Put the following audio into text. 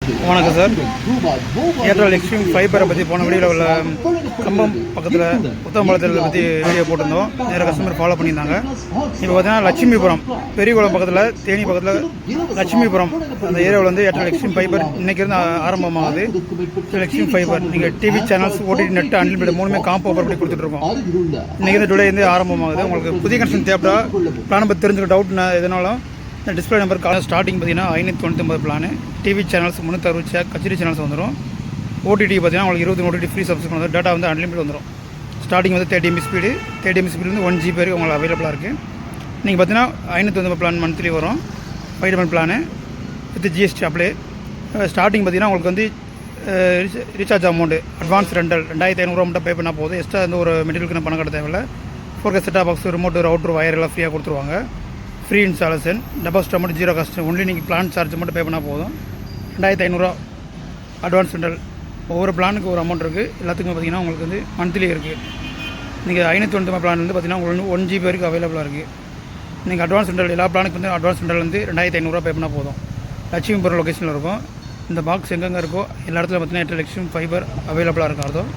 வணக்கம் sir. Airtel extreme ஃபைபரை பற்றி போன வீடியோவில் உள்ள கம்பம் பக்கத்தில் புத்தகம்பாளத்தில் பற்றி வீடியோ போட்டிருந்தோம். நிறைய கஸ்டமர் ஃபாலோ பண்ணியிருந்தாங்க. இப்போ பார்த்தீங்கன்னா லட்சுமிபுரம் பெரியகுளம் பக்கத்தில் தேனி பக்கத்தில் லட்சுமிபுரம் அந்த ஏரியாவில் வந்து ஏர்டெல் எக்ஸ்ட்ரீம் ஃபைபர் இன்றைக்கி இருந்து ஆரம்பமாகுது. ஏர்டெல் எக்ஸ்ட்ரீம் ஃபைபர் நீங்கள் TV channels OTT net unlimited மூணுமே காம்போ ஆஃபர் பண்ணி கொடுத்துட்ருக்கோம். இன்றைக்கி இருந்து டுடே இருந்து ஆரம்பமாகுது. உங்களுக்கு புதிய கனெக்ஷன் தேவைப்படா பிளான் பற்றி தெரிஞ்சுக்க டவுட் எதனாலும் இந்த டிஸ்பிளே நம்பர் ஸ்டார்டிங் பார்த்தீங்கன்னா 599 பிளான். டிவி சேனல்ஸ் 360 கச்சேரி சேனல்ஸ் வந்துடும். ஓடிடி பார்த்தீங்கன்னா உங்களுக்கு 20 ஓடிடி ஃப்ரீ சப்ஸ்கிரிப்ஷன் வந்துடும். டேட்டா வந்து அன்லிமிட் வந்துடும். ஸ்டார்டிங் வந்து 30 MB ஸ்பீடு, 30 MB ஸ்பீடு வந்து 1 GB வரைக்கும் உங்களுக்கு அவைலபிளாக இருக்குது. நீங்கள் பார்த்தீங்கன்னா 599 பிளான் மந்த்லி வரும். 5 plan with GST apply. Starting பார்த்தீங்கன்னா உங்களுக்கு வந்து ரீசார்ஜ் அமௌண்ட்டு அட்வான்ஸ் ரெண்டல் 2500 மட்டும் பே பண்ணால் போதும். எக்ஸ்ட்ரா வந்து ஒரு மெட்டீரியலுக்கு பணம் கட்ட தேவையில்லை. 4K செட்டாக பாக்ஸ், ரிமோட், ரவுட்ரு, வயர் எல்லாம் ஃப்ரீயாக கொடுத்துருவாங்க. Free installation, deposit amount 0 cost. Only நீங்கள் பிளான் சார்ஜ் மட்டும் பே பண்ணால் போதும். 2500 அட்வான்ஸ் ரெண்டல். ஒவ்வொரு பிளானுக்கு ஒரு அமௌண்ட் இருக்குது. எல்லாத்துக்கும் பார்த்தீங்கன்னா உங்களுக்கு வந்து மந்த்லி இருக்குது. நீங்கள் 599 பிளான் வந்து பார்த்தீங்கன்னா உங்களுக்கு 1 GB வரைக்கும் அவைலபிளாக இருக்குது. நீங்கள் அட்வான்ஸ் ரெண்டல் எல்லா பிளானுக்கு வந்து அட்வான்ஸ் ரெண்டல் வந்து 2500 பே பண்ணால் போதும். லட்சுமிபுரம் லொக்கேஷனில் இருக்கும். இந்த பாக்ஸ் எங்கெங்கே இருக்கோ எல்லா இடத்துல பார்த்தீங்கன்னா ஏர்டெல் எக்ஸ்ட்ரீம் ஃபைபர் அவைலபிளாக இருக்கும். அர்த்தம்